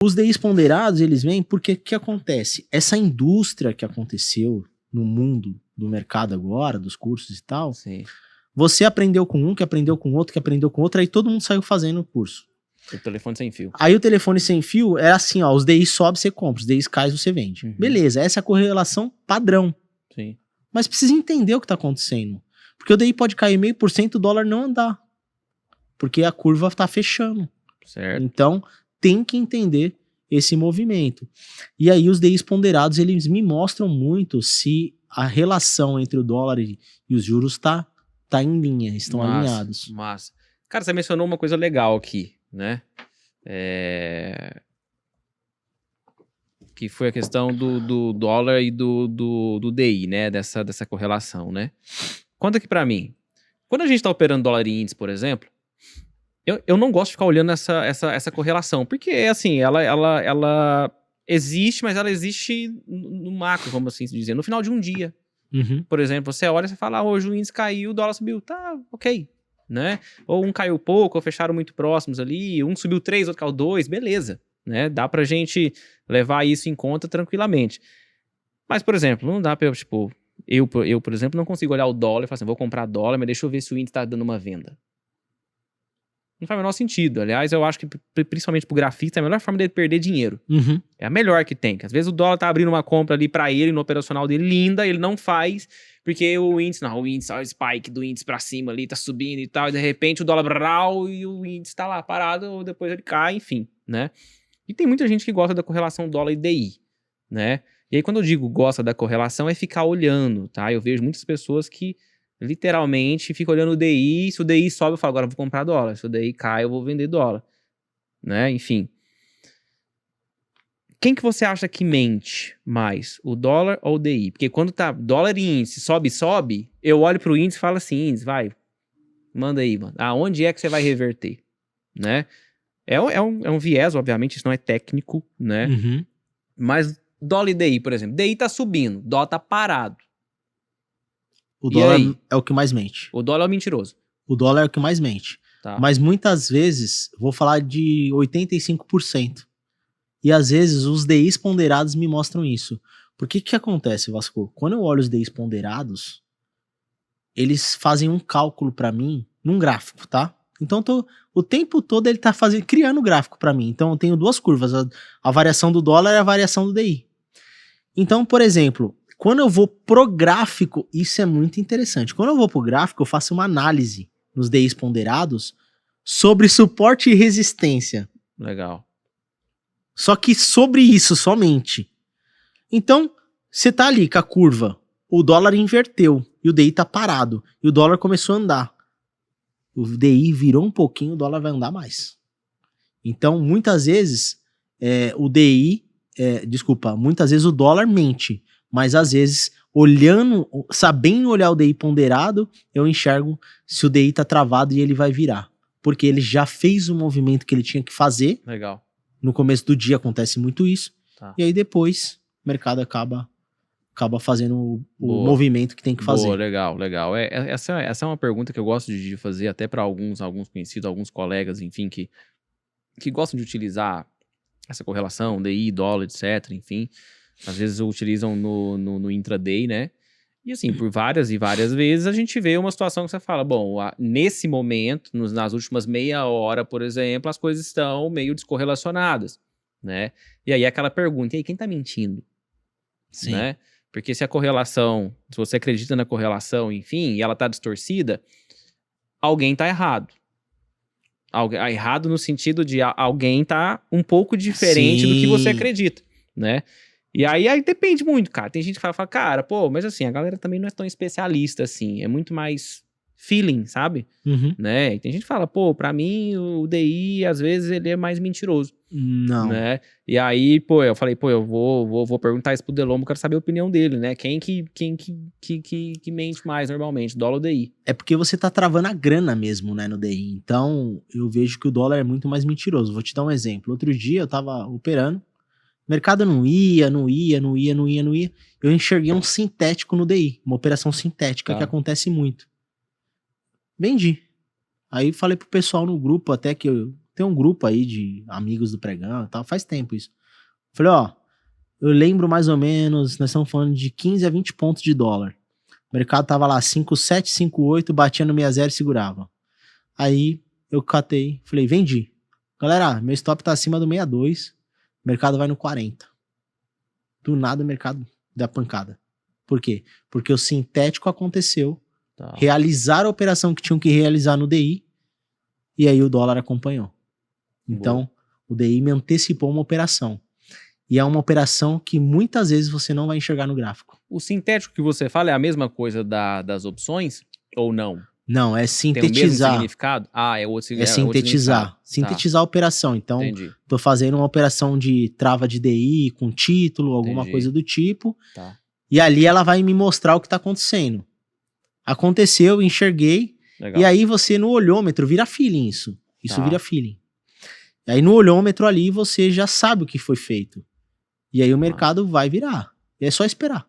Os DIs ponderados, eles vêm porque o que acontece? Essa indústria que aconteceu no mundo do mercado agora, dos cursos e tal, Sim. você aprendeu com um, que aprendeu com outro, que aprendeu com outro, aí todo mundo saiu fazendo o curso. O telefone sem fio. Aí o telefone sem fio é assim, ó, os DIs sobe, você compra, os DIs cai, você vende. Uhum. Beleza, essa é a correlação padrão. Sim. Mas precisa entender o que tá acontecendo. Porque o DI pode cair 0,5%, o dólar não andar. Porque a curva tá fechando. Certo. Então, tem que entender esse movimento. E aí, os DIs ponderados, eles me mostram muito se a relação entre o dólar e os juros tá em linha, estão alinhados. Massa. Cara, você mencionou uma coisa legal aqui, né? Que foi a questão do dólar e do DI, né? Dessa correlação, né? Conta aqui pra mim. Quando a gente tá operando dólar e índice, por exemplo, eu não gosto de ficar olhando essa correlação, porque, assim, ela existe, mas ela existe no macro, vamos assim dizer, no final de um dia. Uhum. Por exemplo, você olha e fala, hoje o índice caiu, o dólar subiu, tá, ok, né? Ou um caiu pouco, ou fecharam muito próximos ali, um subiu 3, outro caiu 2, beleza, né? Dá pra gente levar isso em conta tranquilamente. Mas, por exemplo, não dá pra, tipo, eu, por exemplo, não consigo olhar o dólar e falar assim, vou comprar dólar, mas deixa eu ver se o índice tá dando uma venda. Não faz o menor sentido. Aliás, eu acho que, principalmente pro grafista, é a melhor forma dele perder dinheiro. Uhum. É a melhor que tem. Que às vezes o dólar tá abrindo uma compra ali pra ele, no operacional dele, linda, ele não faz, porque o índice, o spike do índice pra cima ali, tá subindo e tal, e de repente o dólar brau, e o índice tá lá parado, ou depois ele cai, enfim, né? E tem muita gente que gosta da correlação dólar e DI, né? E aí quando eu digo gosta da correlação, é ficar olhando, tá? Eu vejo muitas pessoas que literalmente ficam olhando o DI, se o DI sobe, eu falo, agora eu vou comprar dólar, se o DI cai, eu vou vender dólar, né? Enfim. Quem que você acha que mente mais, o dólar ou o DI? Porque quando tá dólar e índice, sobe, eu olho pro índice e falo assim, índice, vai, manda aí, mano. Aonde é que você vai reverter, né? É um viés, obviamente, isso não é técnico, né? Uhum. Mas dólar e DI, por exemplo, DI tá subindo, dólar tá parado. O E dólar aí? é o que mais mente. O dólar é o mentiroso. O dólar é o que mais mente. Tá. Mas muitas vezes, vou falar de 85%. E às vezes os DIs ponderados me mostram isso. Porque o que acontece, Vasco? Quando eu olho os DIs ponderados, eles fazem um cálculo pra mim num gráfico, tá? Então o tempo todo ele tá criando gráfico pra mim. Então eu tenho duas curvas, a variação do dólar e a variação do DI. Então, por exemplo, quando eu vou pro gráfico, isso é muito interessante. Quando eu vou pro gráfico, eu faço uma análise nos DIs ponderados sobre suporte e resistência. Legal. Só que sobre isso somente. Então, você tá ali com a curva, o dólar inverteu e o DI tá parado. E o dólar começou a andar. O DI virou um pouquinho, o dólar vai andar mais. Então, muitas vezes, muitas vezes o dólar mente. Mas às vezes, sabendo olhar o DI ponderado, eu enxergo se o DI tá travado e ele vai virar. Porque ele já fez o movimento que ele tinha que fazer. Legal. No começo do dia acontece muito isso. Tá. E aí depois o mercado acaba fazendo o movimento que tem que fazer. Boa, legal. Essa é uma pergunta que eu gosto de fazer até para alguns conhecidos, alguns colegas, enfim, que gostam de utilizar essa correlação, DI, dólar, etc, enfim. Às vezes utilizam no intraday, né? E assim, por várias e várias vezes a gente vê uma situação que você fala, bom, nesse momento, nas últimas meia hora, por exemplo, as coisas estão meio descorrelacionadas, né? E aí aquela pergunta, e aí quem tá mentindo? Sim. Né? Porque se a correlação, se você acredita na correlação, enfim, e ela tá distorcida, alguém tá errado. Errado no sentido de alguém tá um pouco diferente do que você acredita, né? E aí depende muito, cara. Tem gente que fala, cara, pô, mas assim, a galera também não é tão especialista assim, é muito mais feeling, sabe? Uhum. Né? E tem gente que fala, pô, pra mim o DI, às vezes, ele é mais mentiroso. Não. Né? E aí, pô, eu falei, pô, eu vou perguntar isso pro Delombo, quero saber a opinião dele, né? Quem que mente mais normalmente, dólar ou DI? É porque você tá travando a grana mesmo, né, no DI. Então, eu vejo que o dólar é muito mais mentiroso. Vou te dar um exemplo. Outro dia eu tava operando, o mercado não ia. Eu enxerguei um sintético no DI, uma operação sintética que acontece muito. Vendi. Aí falei pro pessoal no grupo, até tem um grupo aí de amigos do pregão e tal, faz tempo isso. Falei, ó, eu lembro mais ou menos, nós estamos falando de 15 a 20 pontos de dólar. O mercado tava lá 5,7, 5,8, batia no 60 e segurava. Aí eu catei, falei, vendi. Galera, meu stop tá acima do 62, o mercado vai no 40. Do nada o mercado dá pancada. Por quê? Porque o sintético aconteceu, realizaram a operação que tinham que realizar no DI, e aí o dólar acompanhou. Então, o DI me antecipou uma operação. E é uma operação que muitas vezes você não vai enxergar no gráfico. O sintético que você fala é a mesma coisa das opções ou não? Não, é Tem o mesmo sintetizar. significado? É outro É sintetizar. Sintetizar a operação. Então, Entendi. tô fazendo uma operação de trava de DI com título, alguma Entendi. coisa do tipo. Tá. E ali ela vai me mostrar o que tá acontecendo. Aconteceu, enxerguei. Legal. E aí você no olhômetro vira feeling isso. Isso Tá. vira feeling. E aí no olhômetro ali você já sabe o que foi feito. E aí o mercado vai virar. E é só esperar.